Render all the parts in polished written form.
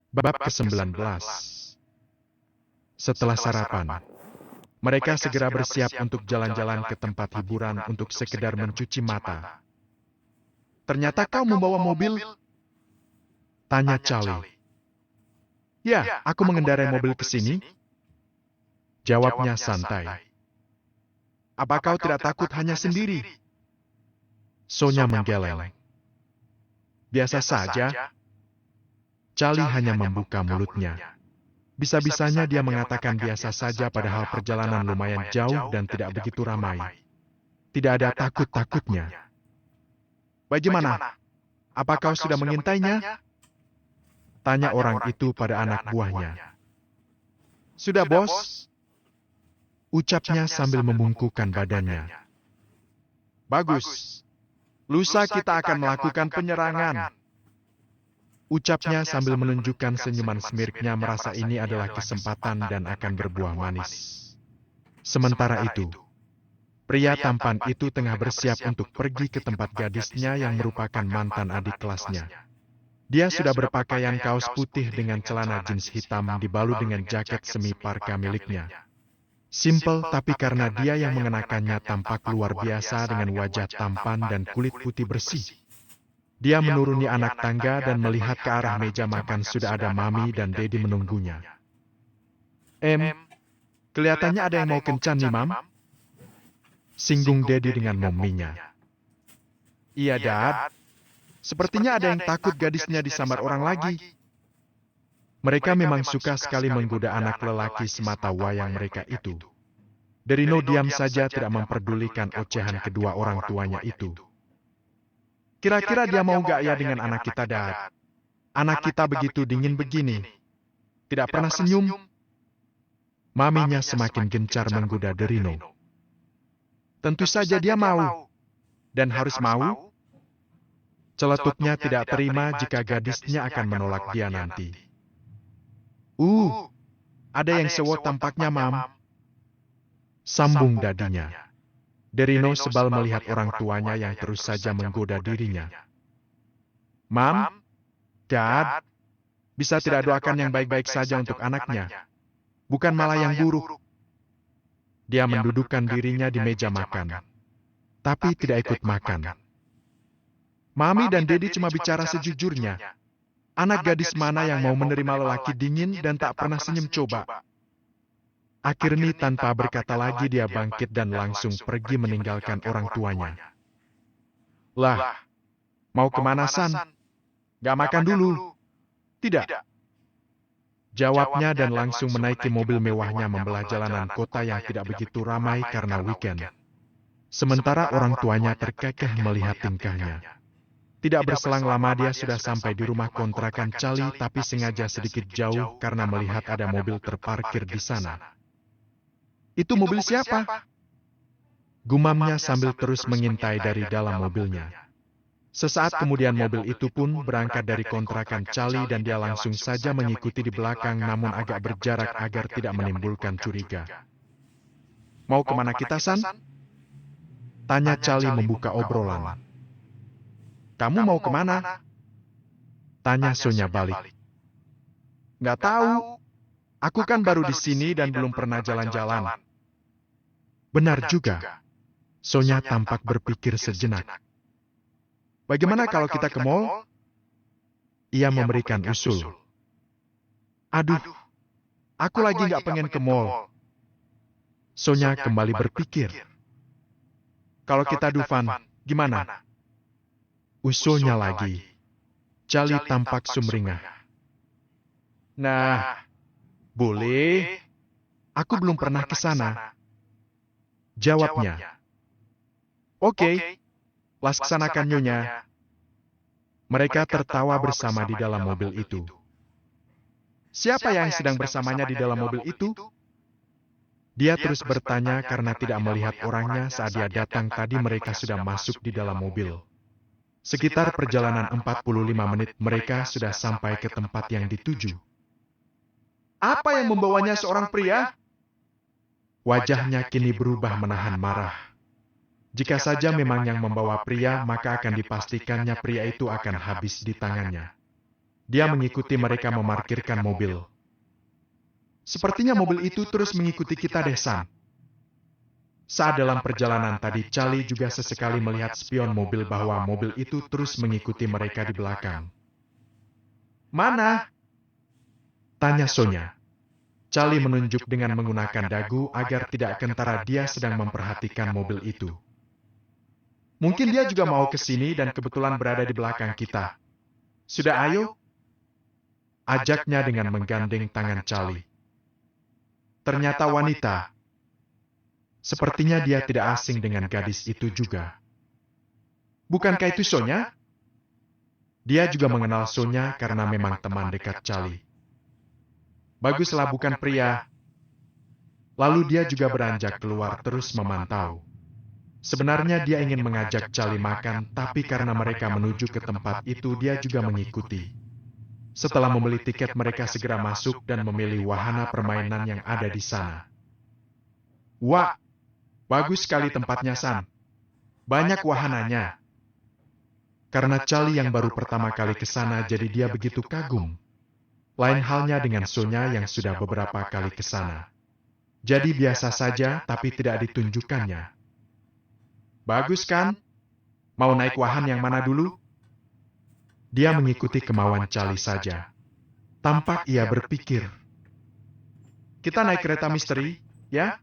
Bab ke-19. Setelah sarapan, mereka segera bersiap untuk jalan-jalan ke tempat hiburan untuk sekedar mencuci mata. "Ternyata kau membawa mobil?" tanya Charlie. "Ya, aku mengendarai mobil ke sini," jawabnya santai. "Apa kau tidak takut hanya sendiri?" Sonya menggeleng. "Biasa saja." Charlie hanya membuka mulutnya. Bisa-bisanya dia mengatakan biasa saja padahal perjalanan lumayan jauh dan tidak begitu ramai. Tidak ada takut-takutnya. "Bagaimana? Apa kau sudah mengintainya?" tanya orang itu pada anak buahnya. "Sudah, Bos," ucapnya sambil membungkukkan badannya. "Bagus. Lusa kita akan melakukan penyerangan," ucapnya sambil menunjukkan senyuman semiriknya merasa ini adalah kesempatan dan akan berbuah manis. Sementara itu, pria tampan itu tengah bersiap untuk pergi ke tempat gadisnya yang merupakan mantan adik kelasnya. Dia sudah berpakaian kaos putih dengan celana jeans hitam dibalut dengan jaket semi parka miliknya. Simpel, tapi karena dia yang mengenakannya tampak luar biasa dengan wajah tampan dan kulit putih bersih. Dia menuruni anak tangga dan melihat ke arah meja makan sudah ada Mami dan Dedi menunggunya. Kelihatannya ada yang mau kencan nih, Mam?" singgung Dedi dengan mominya. "Iya, Dad. Sepertinya ada yang takut gadisnya disambar orang lagi." Mereka memang suka sekali menggoda anak lelaki semata wayang mereka itu. Derino diam saja tidak memperdulikan ocehan kedua orang tuanya itu. "Kira-kira dia mau gak ya dengan anak kita, Dad? Anak kita begitu dingin begini. Tidak pernah senyum." Maminya semakin gencar menggoda Derino. "Tentu saja dia mau. Dan harus mau." Celetuknya tidak terima jika gadisnya akan menolak dia nanti. Ada yang sewot tampaknya, Mam," sambung dadinya. Derino sebal melihat orang tuanya yang terus saja menggoda dirinya. "Mam, Dad, bisa tidak doakan yang baik-baik saja untuk anaknya? Bukan malah yang buruk." Dia mendudukkan dirinya di meja makan, tapi tidak ikut makan. Mami dan Dedi cuma bicara sejujurnya. Anak gadis mana yang mau menerima lelaki dingin dan tak pernah senyum coba? Akhirnya tanpa berkata lagi dia bangkit dan langsung pergi meninggalkan orang tuanya. "Lah, mau kemana, San? Gak makan dulu?" "Tidak," jawabnya dan langsung menaiki mobil mewahnya membelah jalanan kota yang tidak begitu ramai karena weekend. Sementara orang tuanya terkekeh melihat tingkahnya. Tidak berselang lama dia sudah sampai di rumah kontrakan Charlie tapi sengaja sedikit jauh karena melihat ada mobil terparkir di sana. "Itu mobil siapa?" gumamnya sambil terus mengintai dari dalam mobilnya. Sesaat kemudian mobil itu pun berangkat dari kontrakan Charlie dan dia langsung saja mengikuti di belakang namun agak berjarak agar tidak menimbulkan curiga. "Mau kemana kita, San?" tanya Charlie membuka obrolan. "Kamu mau kemana?" tanya Sonya balik. "Nggak tahu. Aku kan baru di sini dan belum pernah jalan-jalan." Benar juga. Sonya tampak berpikir sejenak. "Bagaimana kalau kita ke mall?" Ia memberikan usul. "Aduh, aku lagi nggak pengen ke mall." Sonya kembali berpikir. "Kalau kita Dufan, gimana?" usulnya lagi. Charlie tampak sumringah. "Nah, boleh. Aku belum pernah ke sana," jawabnya. "Oke, laksanakan Nyonya." Mereka tertawa bersama di dalam mobil itu. "Siapa yang sedang bersamanya di dalam mobil itu?" Dia terus bertanya karena tidak melihat orangnya saat dia datang tadi mereka sudah masuk di dalam mobil. Sekitar perjalanan 45 menit mereka sudah sampai ke tempat yang dituju. "Apa yang membawanya seorang pria?" Wajahnya kini berubah menahan marah. Jika saja memang yang membawa pria, maka akan dipastikannya pria itu akan habis di tangannya. Dia mengikuti mereka memarkirkan mobil. Sepertinya mobil itu terus mengikuti kita deh, San. Saat dalam perjalanan tadi, Charlie juga sesekali melihat spion mobil bahwa mobil itu terus mengikuti mereka di belakang. Mana? Tanya Sonya. Charlie menunjuk dengan menggunakan dagu agar tidak kentara dia sedang memperhatikan mobil itu. Mungkin dia juga mau ke sini dan kebetulan berada di belakang kita. Sudah ayo? Ajaknya dengan menggandeng tangan Charlie. Ternyata wanita. Sepertinya dia tidak asing dengan gadis itu juga. Bukankah itu Sonya? Dia juga mengenal Sonya karena memang teman dekat Charlie. Baguslah bukan pria. Lalu dia juga beranjak keluar terus memantau. Sebenarnya dia ingin mengajak Charlie makan, tapi karena mereka menuju ke tempat itu dia juga mengikuti. Setelah membeli tiket mereka segera masuk dan memilih wahana permainan yang ada di sana. Wah, bagus sekali tempatnya, San. Banyak wahananya. Karena Charlie yang baru pertama kali ke sana jadi dia begitu kagum. Lain halnya dengan Sonya yang sudah beberapa kali ke sana. Jadi biasa saja tapi tidak ditunjukkannya. Bagus kan? Mau naik wahan yang mana dulu? Dia mengikuti kemauan Charlie saja. Tampak ia berpikir. Kita naik kereta misteri, ya?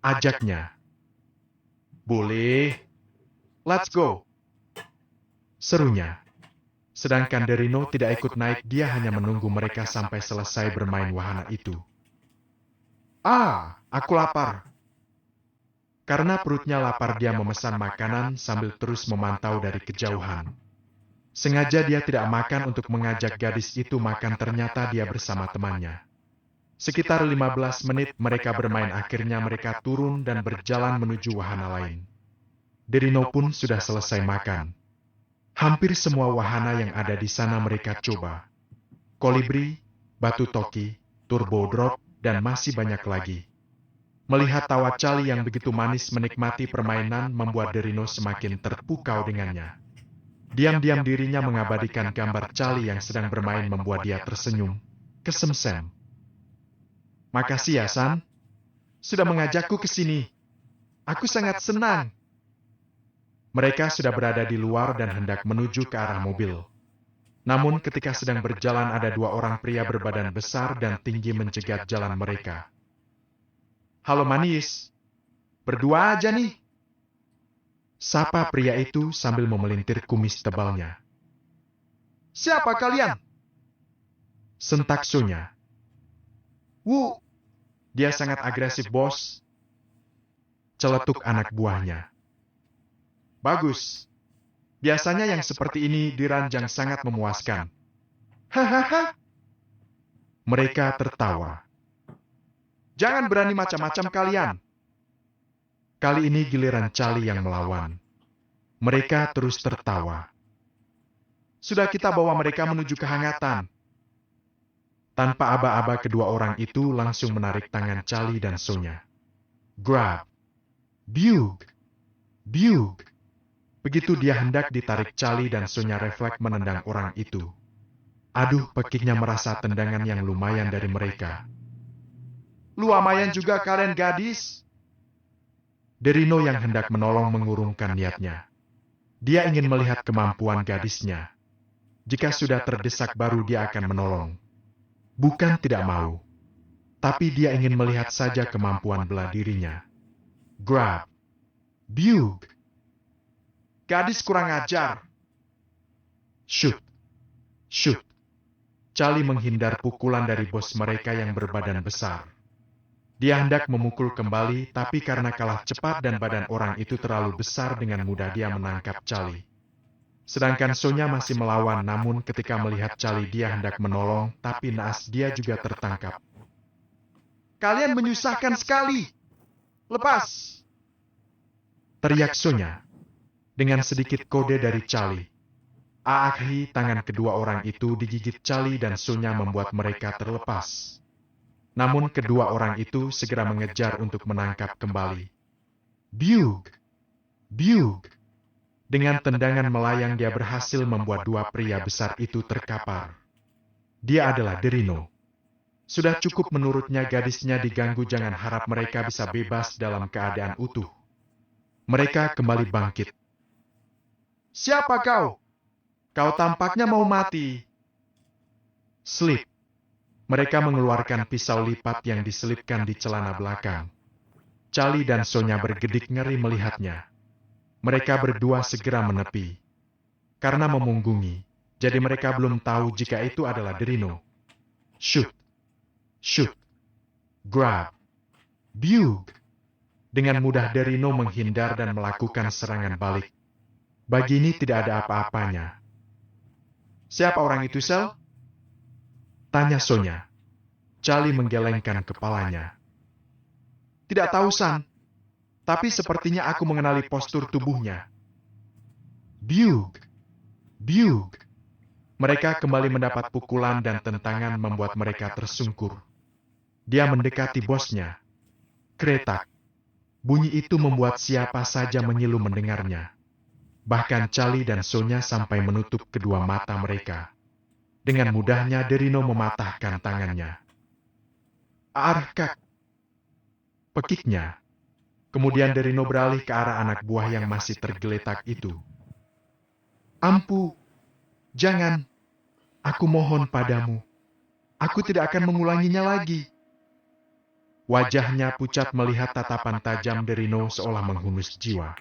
Ajaknya. Boleh. Let's go. Serunya. Sedangkan Derino tidak ikut naik, dia hanya menunggu mereka sampai selesai bermain wahana itu. Aku lapar. Karena perutnya lapar, dia memesan makanan sambil terus memantau dari kejauhan. Sengaja dia tidak makan untuk mengajak gadis itu makan, ternyata dia bersama temannya. Sekitar 15 menit mereka bermain, akhirnya mereka turun dan berjalan menuju wahana lain. Derino pun sudah selesai makan. Hampir semua wahana yang ada di sana mereka coba. Kolibri, batu toki, turbo drop, dan masih banyak lagi. Melihat tawa Charlie yang begitu manis menikmati permainan membuat Derino semakin terpukau dengannya. Diam-diam dirinya mengabadikan gambar Charlie yang sedang bermain membuat dia tersenyum, kesemsem. Makasih ya, San. Sudah mengajakku ke sini. Aku sangat senang. Mereka sudah berada di luar dan hendak menuju ke arah mobil. Namun ketika sedang berjalan ada dua orang pria berbadan besar dan tinggi mencegat jalan mereka. Halo manis. Berdua aja nih. Sapa pria itu sambil memelintir kumis tebalnya. Siapa kalian? Sentak Sonya. Dia sangat agresif, bos. Celetuk anak buahnya. Bagus. Biasanya yang seperti ini diranjang sangat memuaskan. Hahaha. Mereka tertawa. Jangan berani macam-macam kalian. Kali ini giliran Charlie yang melawan. Mereka terus tertawa. Sudah kita bawa mereka menuju kehangatan. Tanpa aba-aba kedua orang itu langsung menarik tangan Charlie dan Sonya. Grab. Biug. Biug. Begitu dia hendak ditarik, Charlie dan Sonya refleks menendang orang itu. Aduh, pekiknya merasa tendangan yang lumayan dari mereka. Lumayan juga kalian gadis. Derino yang hendak menolong mengurungkan niatnya. Dia ingin melihat kemampuan gadisnya. Jika sudah terdesak baru dia akan menolong. Bukan tidak mau. Tapi dia ingin melihat saja kemampuan bela dirinya. Grab. Biug. Gadis kurang ajar. Shoot. Shoot. Charlie menghindar pukulan dari bos mereka yang berbadan besar. Dia hendak memukul kembali, tapi karena kalah cepat dan badan orang itu terlalu besar, dengan mudah dia menangkap Charlie. Sedangkan Sonya masih melawan, namun ketika melihat Charlie dia hendak menolong, tapi naas dia juga tertangkap. Kalian menyusahkan sekali. Lepas. Teriak Sonya. Dengan sedikit kode dari Charlie. Aakhi, tangan kedua orang itu digigit Charlie dan Sonya membuat mereka terlepas. Namun kedua orang itu segera mengejar untuk menangkap kembali. Biug. Biug. Dengan tendangan melayang dia berhasil membuat dua pria besar itu terkapar. Dia adalah Derino. Sudah cukup menurutnya gadisnya diganggu, jangan harap mereka bisa bebas dalam keadaan utuh. Mereka kembali bangkit. Siapa kau? Kau tampaknya mau mati. Slip. Mereka mengeluarkan pisau lipat yang diselipkan di celana belakang. Charlie dan Sonya bergedik ngeri melihatnya. Mereka berdua segera menepi. Karena memunggungi, jadi mereka belum tahu jika itu adalah Derino. Shoot. Shoot. Grab. Bug. Dengan mudah Derino menghindar dan melakukan serangan balik. Bagi ini tidak ada apa-apanya. Siapa orang itu, Sel? Tanya Sonya. Charlie menggelengkan kepalanya. Tidak tahu, San. Tapi sepertinya aku mengenali postur tubuhnya. Bug. Bug. Mereka kembali mendapat pukulan dan tentangan membuat mereka tersungkur. Dia mendekati bosnya. Kretak. Bunyi itu membuat siapa saja mengilu mendengarnya. Bahkan Charlie dan Sonya sampai menutup kedua mata mereka. Dengan mudahnya Derino mematahkan tangannya. Arkak! Pekiknya. Kemudian Derino beralih ke arah anak buah yang masih tergeletak itu. Ampu! Jangan! Aku mohon padamu. Aku tidak akan mengulanginya lagi. Wajahnya pucat melihat tatapan tajam Derino seolah menghunus jiwa.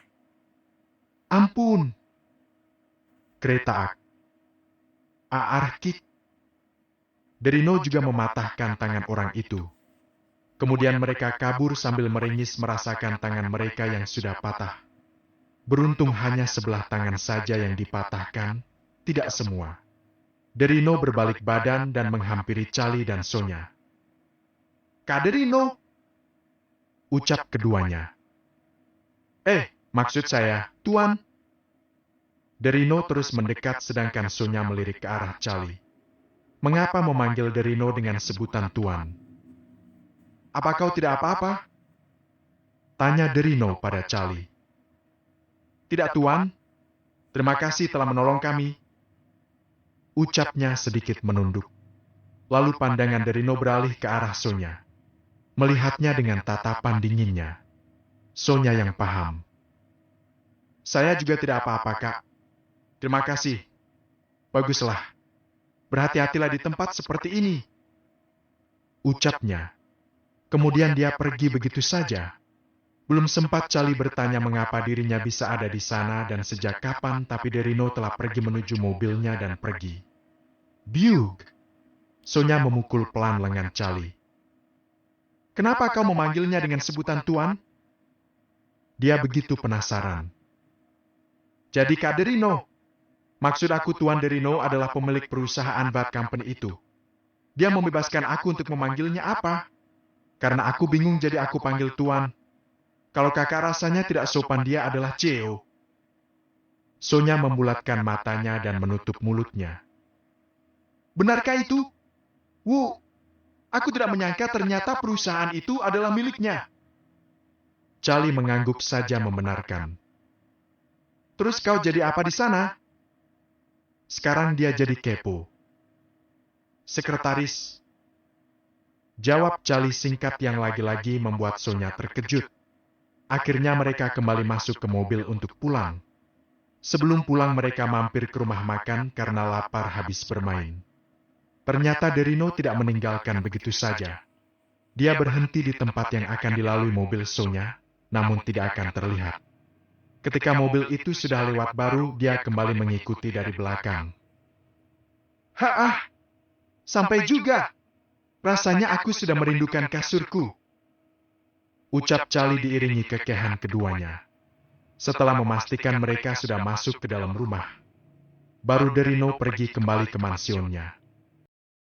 Ampun! Kretaak. Arkik. Derino juga mematahkan tangan orang itu. Kemudian mereka kabur sambil meringis merasakan tangan mereka yang sudah patah. Beruntung hanya sebelah tangan saja yang dipatahkan, tidak semua. Derino berbalik badan dan menghampiri Charlie dan Sonya. Kak Derino! Ucap keduanya. Maksud saya, Tuan. Derino terus mendekat sedangkan Sonya melirik ke arah Charlie. Mengapa memanggil Derino dengan sebutan Tuan? Apa kau tidak apa-apa? Tanya Derino pada Charlie. Tidak, Tuan. Terima kasih telah menolong kami. Ucapnya sedikit menunduk. Lalu pandangan Derino beralih ke arah Sonya. Melihatnya dengan tatapan dinginnya. Sonya yang paham. Saya juga tidak apa-apa, Kak. Terima kasih. Baguslah. Berhati-hatilah di tempat seperti ini. Ucapnya. Kemudian dia pergi begitu saja. Belum sempat Charlie bertanya mengapa dirinya bisa ada di sana dan sejak kapan, tapi Derino telah pergi menuju mobilnya dan pergi. Bug! Sonya memukul pelan lengan Charlie. Kenapa kau memanggilnya dengan sebutan Tuan? Dia begitu penasaran. Jadi Kak Derino. Maksud aku Tuan Derino adalah pemilik perusahaan Bad Company itu. Dia membebaskan aku untuk memanggilnya apa? Karena aku bingung jadi aku panggil Tuan. Kalau kakak rasanya tidak sopan dia adalah CEO. Sonya membulatkan matanya dan menutup mulutnya. Benarkah itu? Aku tidak menyangka ternyata perusahaan itu adalah miliknya. Charlie mengangguk saja membenarkan. Terus kau jadi apa di sana? Sekarang dia jadi kepo. Sekretaris. Jawab Charlie singkat yang lagi-lagi membuat Sonya terkejut. Akhirnya mereka kembali masuk ke mobil untuk pulang. Sebelum pulang mereka mampir ke rumah makan karena lapar habis bermain. Ternyata Derino tidak meninggalkan begitu saja. Dia berhenti di tempat yang akan dilalui mobil Sonya, namun tidak akan terlihat. Ketika mobil itu sudah lewat baru, dia kembali mengikuti dari belakang. Sampai juga. Rasanya aku sudah merindukan kasurku. Ucap Charlie diiringi kekehan keduanya. Setelah memastikan mereka sudah masuk ke dalam rumah, baru Derino pergi kembali ke mansionnya.